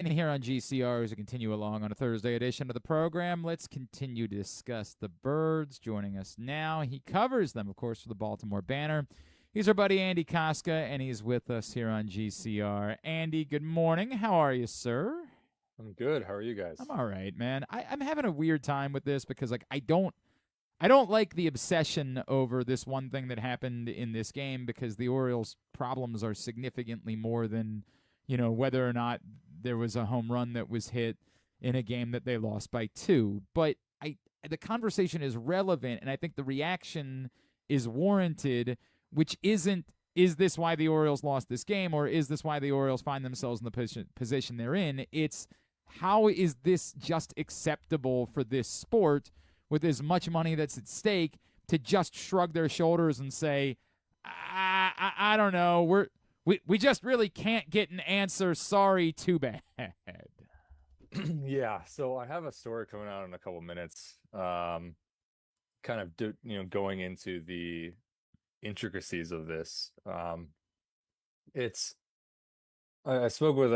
And here on GCR, as we continue along on a Thursday edition of the program, let's continue to discuss the Birds. Joining us now, he covers them, of course, for the Baltimore Banner. He's our buddy Andy Kostka, and he's with us here on GCR. Andy, good morning. How are you, sir? I'm good. How are you guys? I'm all right, man. I'm having a weird time with this because I don't like the obsession over this one thing that happened in this game because the Orioles' problems are significantly more than, whether or not there was a home run that was hit in a game that they lost by 2. But the conversation is relevant, and I think the reaction is warranted, which isn't, is this why the Orioles lost this game, or is this why the Orioles find themselves in the position they're in? It's, how is this just acceptable for this sport with as much money that's at stake to just shrug their shoulders and say, I don't know, we just really can't get an answer. Sorry, too bad. Yeah, so I have a story coming out in a couple minutes, kind of going into the intricacies of this. I spoke with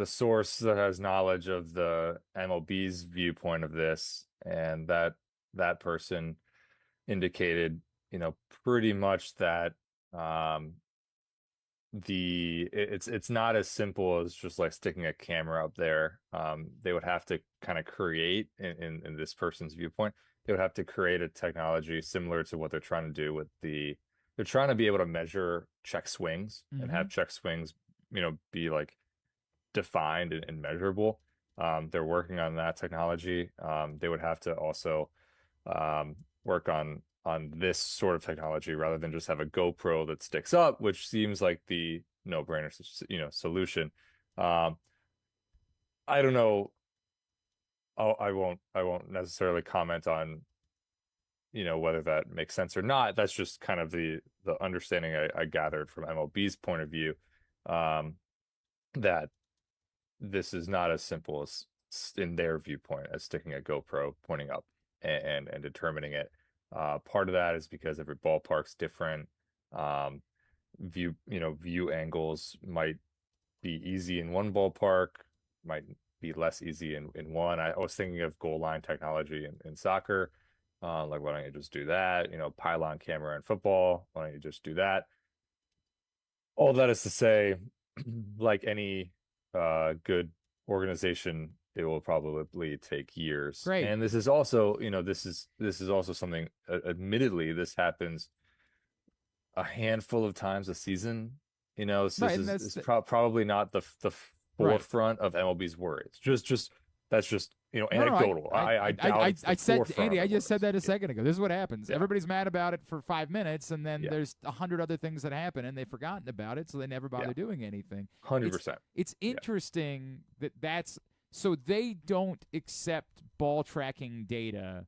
a source that has knowledge of the MLB's viewpoint of this, and that person indicated, pretty much that it's not as simple as just like sticking a camera up there. They would have to kind of create in this person's viewpoint, they would have to create a technology similar to what they're trying to do with they're trying to be able to measure check swings and have check swings, be like defined and measurable. They're working on that technology. They would have to also work on this sort of technology rather than just have a GoPro that sticks up, which seems like the no-brainer, solution. I don't know. I won't necessarily comment on, whether that makes sense or not. That's just kind of the understanding I gathered from MLB's point of view, that this is not as simple as, in their viewpoint, as sticking a GoPro pointing up and determining it. Part of that is because every ballpark's different. View angles might be easy in one ballpark, might be less easy in one. I was thinking of goal line technology in soccer. Like, why don't you just do that? Pylon camera in football, why don't you just do that? All that is to say, like any good organization, it will probably take years. Great. And this is also, this is also something, admittedly, this happens a handful of times a season. This Right, is probably not the forefront of MLB's worries. That's just anecdotal. I doubt it's the said, forefront Andy, of I their just said that a worries. second ago. This is what happens. Yeah. Everybody's mad about it for 5 minutes, and then Yeah. there's 100 other things that happen, and they've forgotten about it, so they never bother doing anything. 100%. It's interesting that's so they don't accept ball tracking data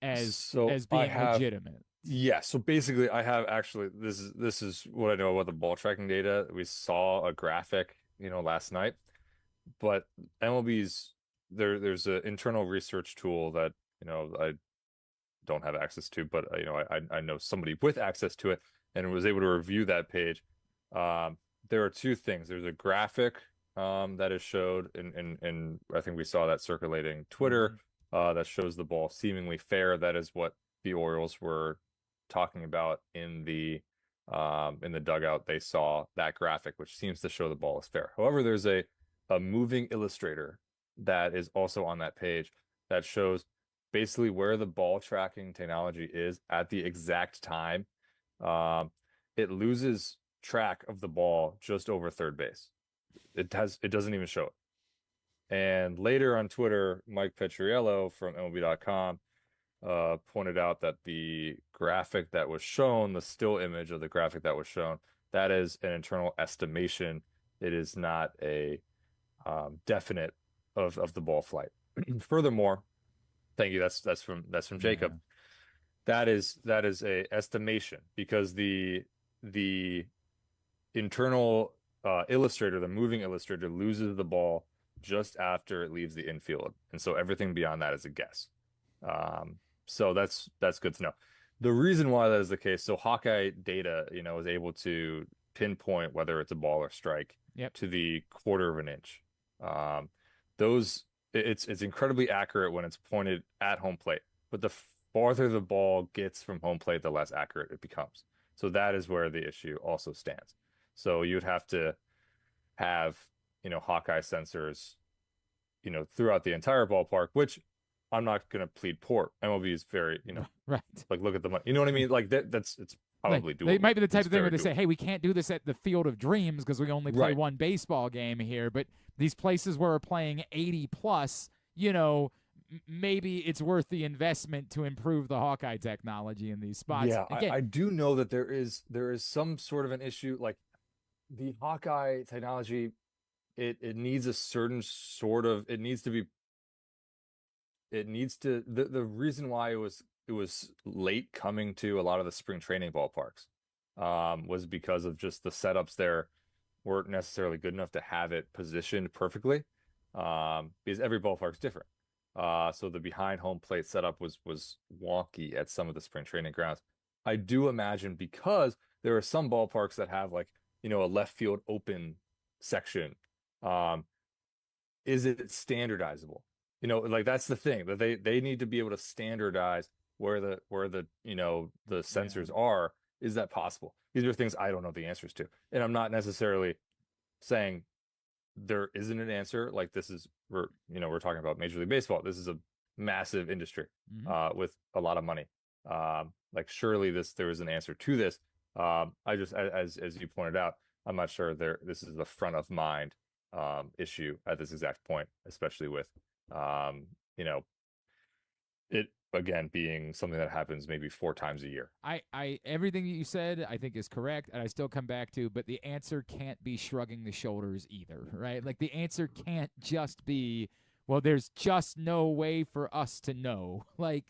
as being legitimate. Yeah, so basically I have actually, this is what I know about the ball tracking data. We saw a graphic, last night, but MLB's there's an internal research tool that, I don't have access to, but I know somebody with access to it and was able to review that page. There are two things. There's a graphic that is showed and I think we saw that circulating Twitter, that shows the ball seemingly fair. That is what the Orioles were talking about in the dugout. They saw that graphic, which seems to show the ball is fair. However, there's a moving illustrator that is also on that page that shows basically where the ball tracking technology is at the exact time. It loses track of the ball just over third base. It doesn't even show it. And later on Twitter, Mike Petriello from MLB.com pointed out that the graphic that was shown, the still image of the graphic that was shown, that is an internal estimation. It is not a definite of the ball flight. Furthermore, thank you. That's from Jacob. That is a estimation because the internal illustrator, the moving illustrator, loses the ball just after it leaves the infield, and so everything beyond that is a guess. So that's good to know. The reason why that is the case, so Hawkeye data, is able to pinpoint whether it's a ball or strike to the quarter of an inch. Those it's incredibly accurate when it's pointed at home plate, but the farther the ball gets from home plate, the less accurate it becomes. So that is where the issue also stands. So you'd have to have, Hawkeye sensors, throughout the entire ballpark, which I'm not going to plead poor. MLB is very, Right. like look at the money. You know what I mean? Like it's Like probably they doable. might be the type It's of thing where very they say, doable. "Hey, we can't do this at the Field of Dreams because we only play Right. one baseball game here." But these places where we're playing 80 plus, maybe it's worth the investment to improve the Hawkeye technology in these spots. Yeah, Again, I do know that there is some sort of an issue. Like the Hawkeye technology, it needs a certain sort of it needs to the reason why it was late coming to a lot of the spring training ballparks was because of just the setups there weren't necessarily good enough to have it positioned perfectly because every ballpark's different. So the behind home plate setup was wonky at some of the spring training grounds. I do imagine because there are some ballparks that have like, a left field open section. Um, is it standardizable? Like that's the thing that they need to be able to standardize where the the yeah, sensors are. Is that possible? These are things I don't know the answers to, and I'm not necessarily saying there isn't an answer. Like this is we're talking about Major League Baseball. This is a massive industry mm-hmm. with a lot of money. Like surely there is an answer to this. I just as you pointed out, I'm not sure this is the front of mind issue at this exact point, especially with um, you know it again being something that happens maybe 4 times a year. I everything that you said I think is correct, and I still come back to, but the answer can't be shrugging the shoulders either, right? Like the answer can't just be, well, there's just no way for us to know. Like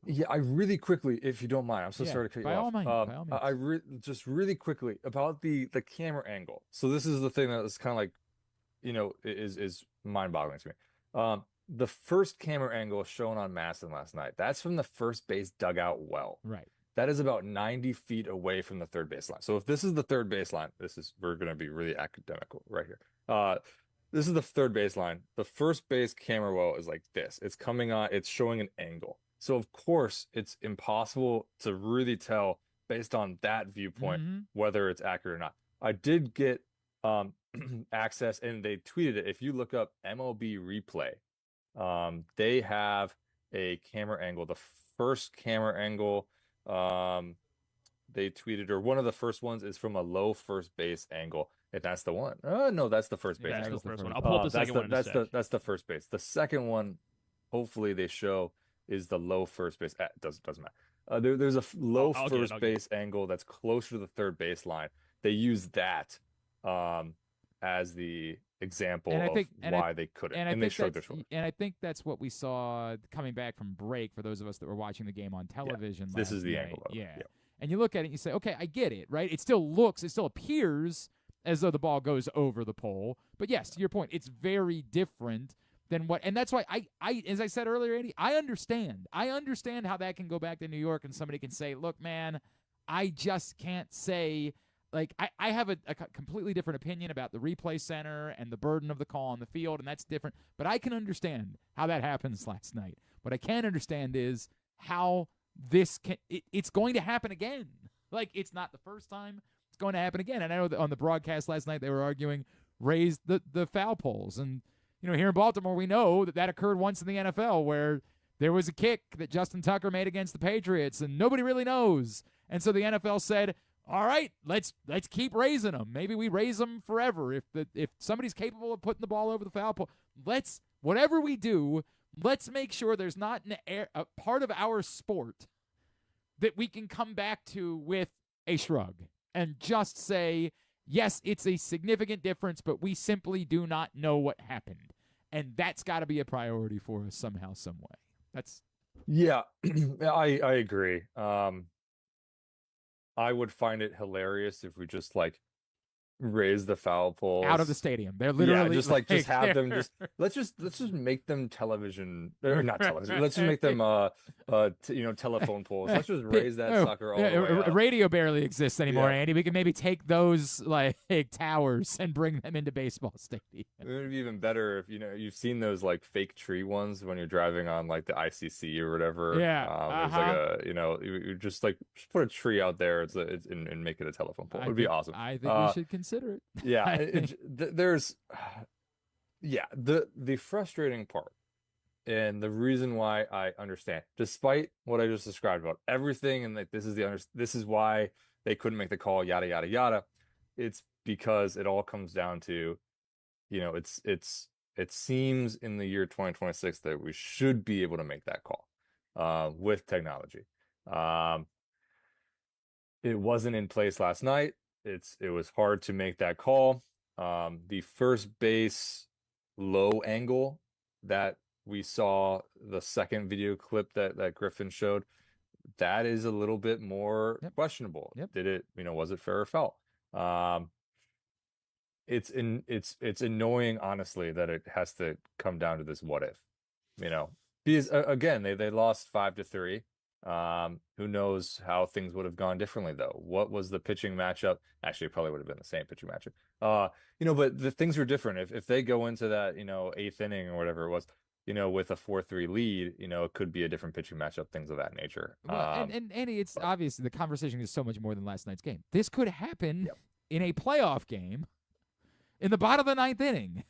Yeah, I really quickly, if you don't mind, I'm so yeah, sorry to cut you by all off. means, by all means. Just really quickly about the camera angle. So this is the thing that is kind of like, is mind-boggling to me. The first camera angle shown on Masson last night, that's from the first base dugout well. Right. That is about 90 feet away from the third baseline. So if this is the third baseline, we're going to be really academical right here. This is the third baseline. The first base camera well is like this. It's coming on, it's showing an angle. So of course, it's impossible to really tell based on that viewpoint Mm-hmm. whether it's accurate or not. I did get access and they tweeted it. If you look up MLB replay, they have a camera angle. The first camera angle they tweeted, or one of the first ones is from a low first base angle, and that's the one. No, that's the first Yeah, base That's angle. the first one. I'll pull up the That's second the one in a sec. that's the first base. The second one, hopefully they show is the low first base. Doesn't matter. There's a low I'll get it. first I'll get it. base angle that's closer to the third baseline. They use that um, as the example And I of think, why they couldn't, and I and they think shrugged that's, their shoulders. and I think that's what we saw coming back from break for those of us that were watching the game on Yeah, television this is last the night. angle, by the way. Yeah. Yeah. And you look at it and you say, okay, I get it, right? It still appears as though the ball goes over the pole. But yes, to your point, it's very different than what, and that's why as I said earlier, Andy, I understand. I understand how that can go back to New York and somebody can say, look, man, I just can't say, like, I have a completely different opinion about the replay center and the burden of the call on the field, and that's different. But I can understand how that happens last night. What I can't understand is how it's going to happen again. Like, it's not the first time, it's going to happen again. And I know that on the broadcast last night they were arguing raise the foul poles, and here in Baltimore we know that occurred once in the NFL where there was a kick that Justin Tucker made against the Patriots and nobody really knows. And so the NFL said, all right, let's keep raising them. Maybe we raise them forever. If somebody's capable of putting the ball over the foul pole, whatever we do, let's make sure there's not a part of our sport that we can come back to with a shrug and just say, yes, it's a significant difference, but we simply do not know what happened. And that's got to be a priority for us somehow, some way. Yeah, I agree. I would find it hilarious if we just like raise the foul out of the poles. stadium. They're Yeah, literally just like just have they're them just let's just make them television or not television. Let's just make them right. telephone poles. Let's just raise that sucker all the way up. Radio barely exists anymore, Yeah. Andy. We can maybe take those like towers and bring them into baseball stadium. It would be even better if you've seen those like fake tree ones when you're driving on like the ICC or whatever. Yeah. There's like a you just put a tree out there. And make it a telephone pole. It would be awesome. I think we should consider it. Yeah, there's yeah, the frustrating part and the reason why I understand, despite what I just described about everything, and like this is why they couldn't make the call, yada yada yada. It's because it all comes down to, it seems in the year 2026 that we should be able to make that call with technology. Um, it wasn't in place last night. It was hard to make that call. The first base low angle that we saw, the second video clip that Griffin showed, that is a little bit more questionable. Yep. Was it fair or foul? It's annoying, honestly, that it has to come down to this what if, because again, they lost 5-3. Who knows how things would have gone differently though? What was the pitching matchup? Actually, it probably would have been the same pitching matchup. But the things were different. If they go into that, eighth inning or whatever it was, with a 4-3 lead, it could be a different pitching matchup, things of that nature. Well, and Andy, it's obvious the conversation is so much more than last night's game. This could happen in a playoff game in the bottom of the ninth inning.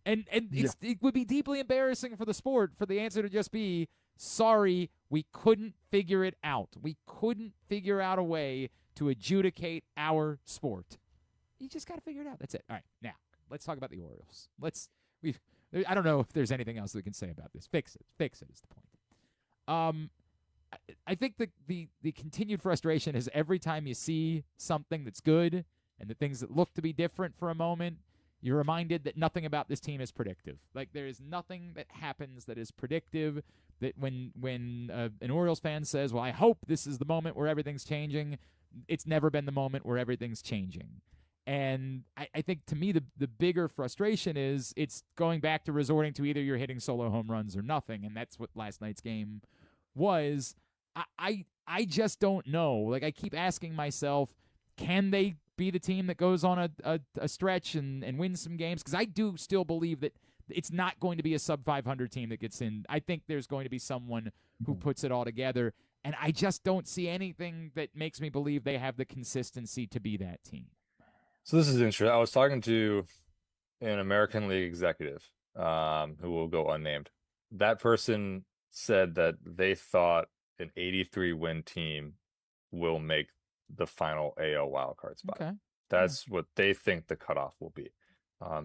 And it would be deeply embarrassing for the sport for the answer to just be, sorry, we couldn't figure it out. We couldn't figure out a way to adjudicate our sport. You just got to figure it out. That's it. All right, now let's talk about the Orioles. I don't know if there's anything else we can say about this. Fix it is the point. I think the continued frustration is every time you see something that's good and the things that look to be different for a moment, you're reminded that nothing about this team is predictive. Like, there is nothing that happens that is predictive. That when an Orioles fan says, well, I hope this is the moment where everything's changing, it's never been the moment where everything's changing. And I think, to me, the bigger frustration is it's going back to resorting to either you're hitting solo home runs or nothing, and that's what last night's game was. I just don't know. Like, I keep asking myself, can they be the team that goes on a stretch and wins some games? Because I do still believe that it's not going to be a sub 500 team that gets in. I think there's going to be someone who puts it all together, and I just don't see anything that makes me believe they have the consistency to be that team. So this is interesting. I was talking to an American League executive, who will go unnamed. That person said that they thought an 83 win team will make the final AL wildcard spot. Okay. That's what they think the cutoff will be.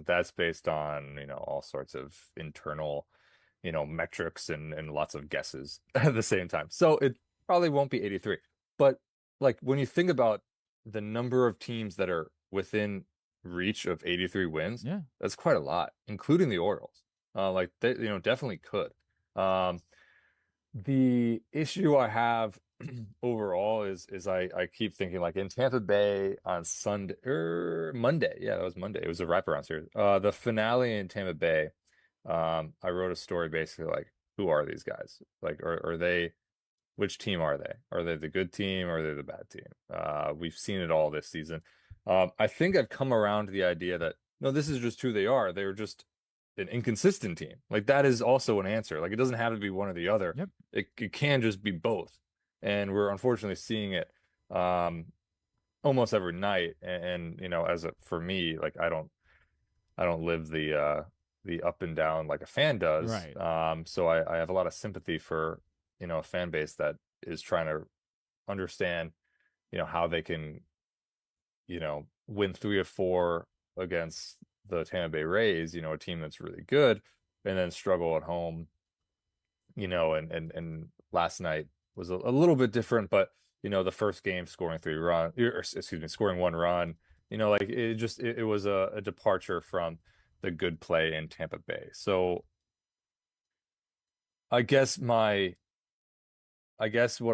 That's based on, all sorts of internal, metrics and lots of guesses at the same time. So it probably won't be 83. But like, when you think about the number of teams that are within reach of 83 wins, that's quite a lot, including the Orioles. Like, they, definitely could. The issue I have overall is I keep thinking, like, in Tampa Bay on Sunday or Monday. Yeah, that was Monday. It was a wraparound series. The finale in Tampa Bay. I wrote a story basically like, who are these guys? Like, are they, which team are they? Are they the good team or are they the bad team? We've seen it all this season. I think I've come around to the idea that, no, this is just who they are. They're just an inconsistent team. Like, that is also an answer. Like, it doesn't have to be one or the other. Yep. It can just be both. And we're unfortunately seeing it almost every night. And for me, like, I don't live the up and down like a fan does. Right. So I have a lot of sympathy for, a fan base that is trying to understand, how they can, win 3 or 4 against the Tampa Bay Rays, a team that's really good, and then struggle at home, and last night was a little bit different, but the first game scoring 3 runs, or excuse me, scoring 1 run, like, it was a departure from the good play in Tampa Bay. So I guess what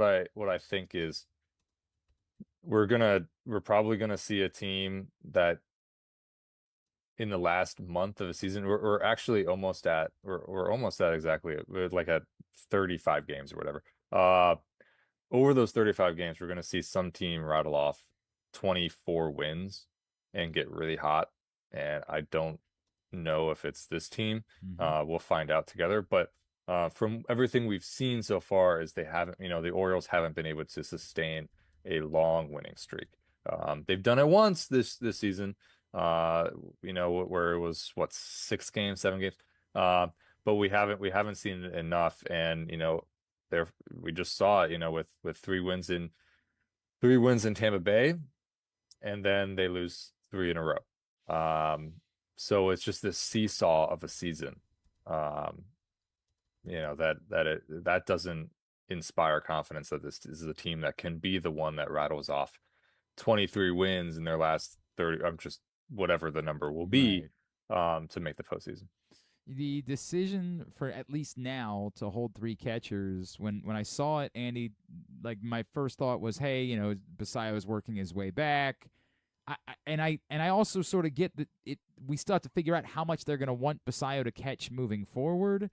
I think is, we're probably gonna see a team that in the last month of the season, we're actually almost at we're almost at exactly we're like at 35 games or whatever. Over those 35 games, we're gonna see some team rattle off 24 wins and get really hot. And I don't know if it's this team. Hmm. We'll find out together. But from everything we've seen so far, is they haven't, the Orioles haven't been able to sustain a long winning streak. They've done it once this season, uh, where it was what, 6 games, 7 games. Uh, but we haven't seen it enough. And there we just saw it, with 3 wins in Tampa Bay, and then they lose 3 in a row. So it's just this seesaw of a season. Um, that doesn't inspire confidence that this is a team that can be the one that rattles off 23 wins in their last 30. I'm just whatever the number will be, Right. to make the postseason. The decision for at least now to hold three catchers, when I saw it, Andy, like my first thought was, hey, Basayo is working his way back. And I also sort of get that we still have to figure out how much they're going to want Basayo to catch moving forward,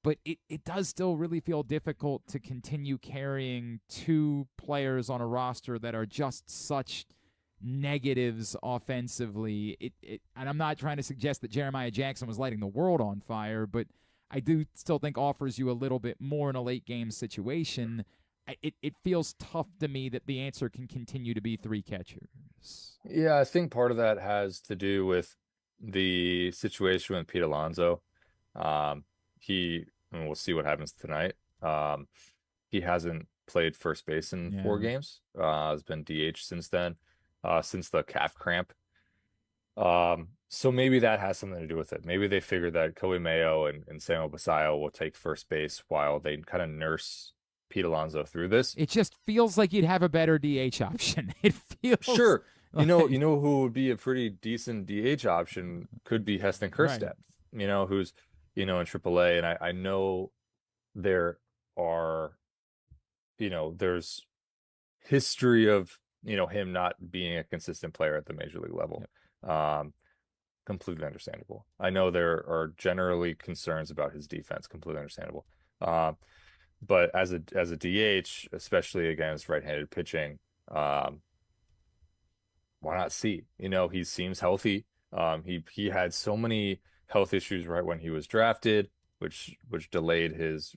but it does still really feel difficult to continue carrying two players on a roster that are just such negatives offensively. And I'm not trying to suggest that Jeremiah Jackson was lighting the world on fire, but I do still think offers you a little bit more in a late game situation. It feels tough to me that the answer can continue to be three catchers. Yeah, I think part of that has to do with the situation with Pete Alonso. Um, and we'll see what happens tonight. He hasn't played first base in four Yeah. games. Has been DH since then, since the calf cramp. So maybe that has something to do with it. Maybe they figured that Kobe Mayo and Samuel Basayo will take first base while they kind of nurse Pete Alonso through this. It just feels like you'd have a better DH option. It feels Sure. You like know who would be a pretty decent DH option could be Heston right. Kjerstad, who's, in AAA. And I know there are, there's history of, him not being a consistent player at the major league level. Yep. Um, Completely understandable. I know there are generally concerns about his defense, completely understandable. Um, but as a DH, especially against right-handed pitching, um, why not see? He seems healthy. He had so many health issues right when he was drafted, which delayed his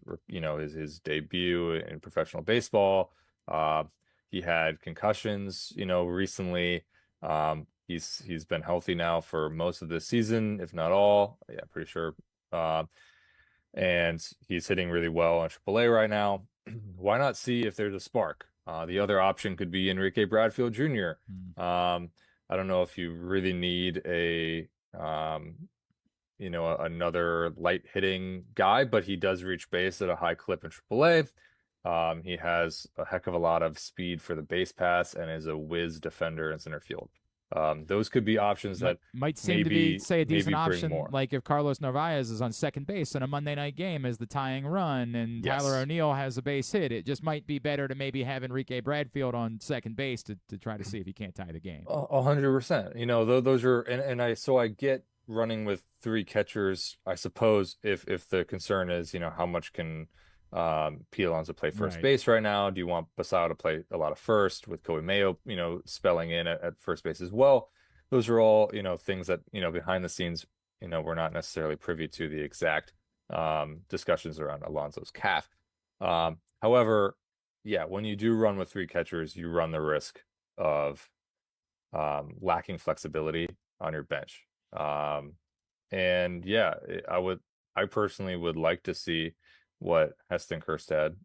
debut in professional baseball. Uh, he had concussions, recently. He's been healthy now for most of this season, if not all. Yeah, pretty sure. Uh, and he's hitting really well in AAA right now. Why not see if there's a spark? The other option could be Enrique Bradfield Jr. Mm. I don't know if you really need another light hitting guy, but he does reach base at a high clip in AAA. He has a heck of a lot of speed for the base pass and is a whiz defender in center field. Those could be options Might that might seem to be, maybe say, a maybe decent bring option, more. like if Carlos Narvaez is on second base in a Monday night game as the tying run and Tyler Yes. O'Neill has a base hit. It just might be better to maybe have Enrique Bradfield on second base to try to see if he can't tie the game. 100%. Those are, and I get running with 3 catchers. I suppose if the concern is, how much can Pete Alonso play first Right. base right now? Do you want Basallo to play a lot of first with Kobe Mayo, spelling in at first base as well? Those are all, things that, behind the scenes, we're not necessarily privy to the exact discussions around Alonso's calf. However, yeah, when you do run with 3 catchers, you run the risk of lacking flexibility on your bench. And yeah, I personally would like to see what Heston Kjerstad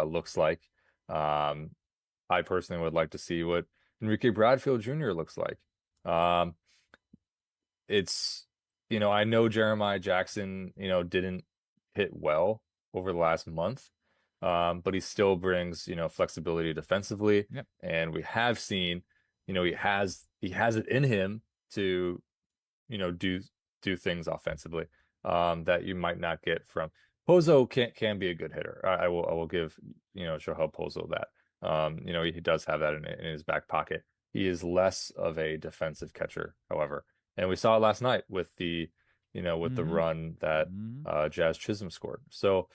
looks like. Um, I personally would like to see what Enrique Bradfield Jr. looks like. Um, it's, I know Jeremiah Jackson, didn't hit well over the last month, but he still brings, flexibility defensively. Yep. And we have seen, he has it in him to, do things offensively, that you might not get from Pozo. Can be a good hitter. I will give, Shohei Pozo that. He does have that in his back pocket. He is less of a defensive catcher, however, and we saw it last night with the Mm-hmm. run that Mm-hmm. Jazz Chisholm scored. So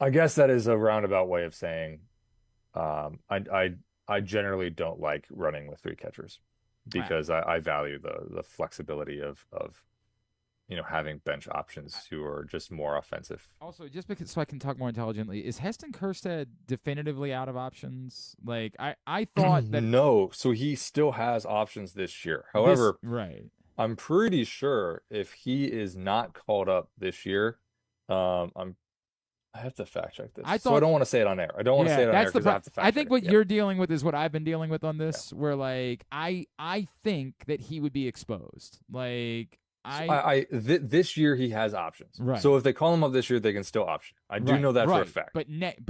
I guess that is a roundabout way of saying I generally don't like running with three catchers I, because I value the flexibility of having bench I, options who are just more offensive. also, just because so I can talk more intelligently, is Heston Kjerstad definitively out of options? Like I thought that No, so he still has options this year. this However, right. I'm pretty sure if he is not called up this year, I have to fact check this. I So I thought don't want to say it on air. I don't want to say yeah, it on air that's the because I problem. have to I fact check think it. what Yeah. you're dealing with is what I've been dealing with on Yeah. this, where like I think that he would be exposed. Like So I this year he has options. So right. if they call him up this year, they can still option. I do Right, know that for a right. fact. But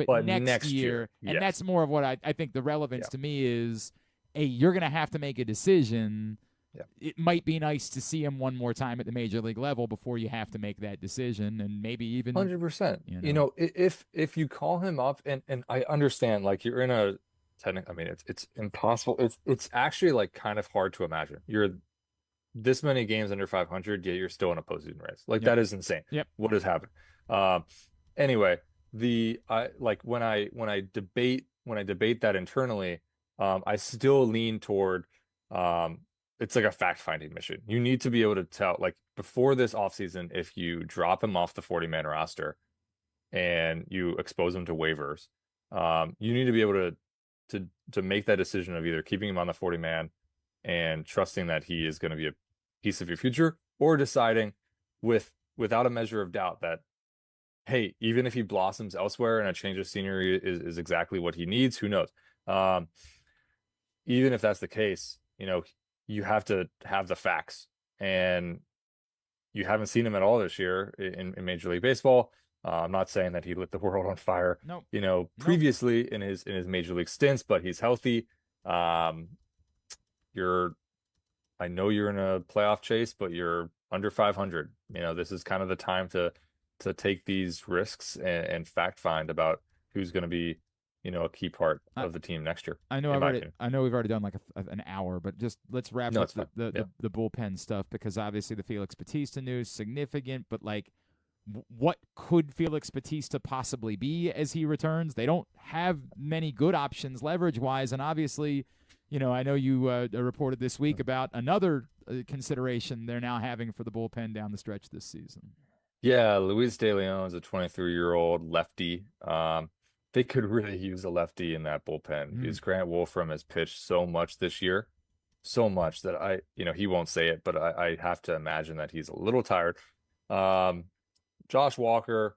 But next next year, year, and yes. that's more of what I think the relevance Yeah. to me is, hey, you're gonna have to make a decision. Yeah. It might be nice to see him one more time at the major league level before you have to make that decision, and maybe even 100%. you know. If you call him up and I understand like you're in a technical, I mean it's impossible. It's actually like kind of hard to imagine. You're this many games under 500, yet you're still in a postseason race. Like Yep, that is insane. yep. What has happened? Um, anyway, the I like when I debate that internally, I still lean toward it's like a fact-finding mission. You need to be able to tell, like before this offseason, if you drop him off the 40-man roster and you expose him to waivers, you need to be able to make that decision of either keeping him on the 40-man and trusting that he is going to be a piece of your future, or deciding without a measure of doubt that, hey, even if he blossoms elsewhere and a change of scenery is exactly what he needs, who knows? Um, Even if that's the case, you have to have the facts, and you haven't seen him at all this year in Major League Baseball. I'm not saying that he lit the world on fire, Nope, nope. previously in his Major League stints, but he's healthy. Um, you're I know you're in a playoff chase, but you're under 500. This is kind of the time to take these risks and fact find about who's going to be, a key part I, of the team next year, I know in I've my already opinion. I know we've already done like an hour, but just let's wrap No, up it's fine. the, Yeah. the bullpen stuff because obviously the Felix Bautista news significant, but like what could Felix Bautista possibly be as he returns? They don't have many good options leverage wise, and obviously, I know you reported this week about another consideration they're now having for the bullpen down the stretch this season. Yeah, Luis De Leon is a 23-year-old lefty. They could really use a lefty in that bullpen Mm. because Grant Wolfram has pitched so much this year, so much that he won't say it, but I have to imagine that he's a little tired. Um, Josh Walker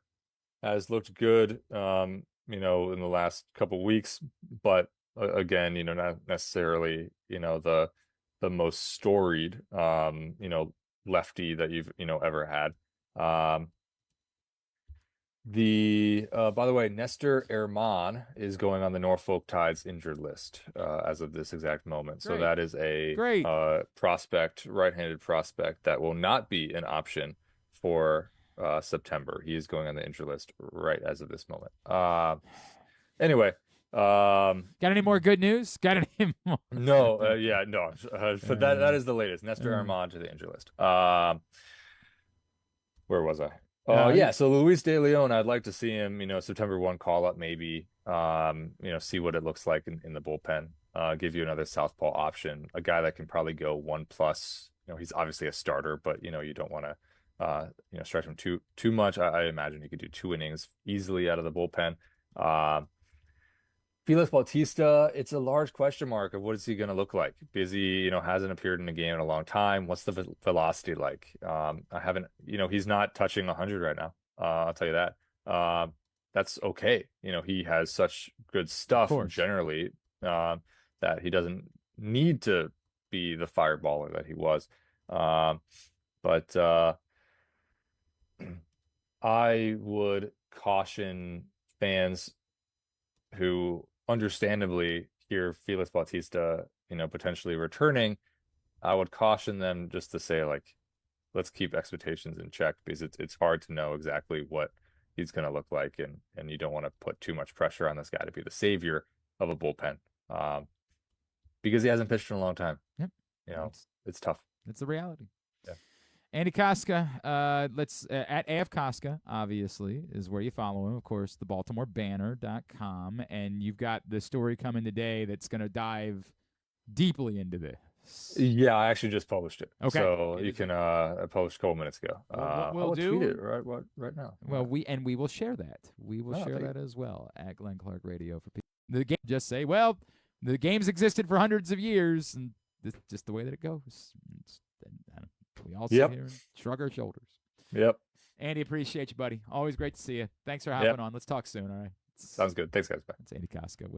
has looked good, in the last couple weeks, but again, not necessarily, the most storied, lefty that you've, ever had. Um, by the way, Nestor Erman is going on the Norfolk Tides injured list as of this exact moment. So Great, that is a great. prospect, right-handed prospect that will not be an option for September. He is going on the injured list right as of this moment. Anyway, Got any more good news? Got any more? no, yeah, no, but that uh, is the latest. Nestor uh, Erman to the injured list. Where was I? uh, Yeah, so Luis De Leon, I'd like to see him, September 1 call up maybe, see what it looks like in the bullpen. Give you another southpaw option, a guy that can probably go 1+. He's obviously a starter, but you don't want to stretch him too much. I imagine he could do 2 innings easily out of the bullpen. Um, Felix Bautista, it's a large question mark of what is he going to look like because he, hasn't appeared in a game in a long time. What's the velocity like? I haven't, he's not touching 100 right now. I'll tell you that. That's okay. He has such good of stuff course. generally, that he doesn't need to be the fireballer that he was. Um, but I would caution fans who understandably hear Felix Bautista, potentially returning. I would caution them just to say, like, let's keep expectations in check because it's hard to know exactly what he's going to look like, and you don't want to put too much pressure on this guy to be the savior of a bullpen, because he hasn't pitched in a long time. Yep. You know, it's tough. It's the reality. Yeah. Andy Kostka, let's at AF Kostka, obviously, is where you follow him. Of course, the BaltimoreBanner.com, and you've got the story coming today that's going to dive deeply into this. Yeah, I actually just published it. Okay. So you can post a couple minutes ago. What we'll tweet do it right now. Well, we will share that. We will share that as well at Glenn Clark Radio for people. The game just say, well, the game's existed for hundreds of years, and this just the way that it goes. We all sit here and shrug our shoulders. Yep. Andy, appreciate you, buddy. Always great to see you. Thanks for hopping on. Let's talk soon. All right. Sounds good. Thanks, guys. Bye. That's Andy Kostka.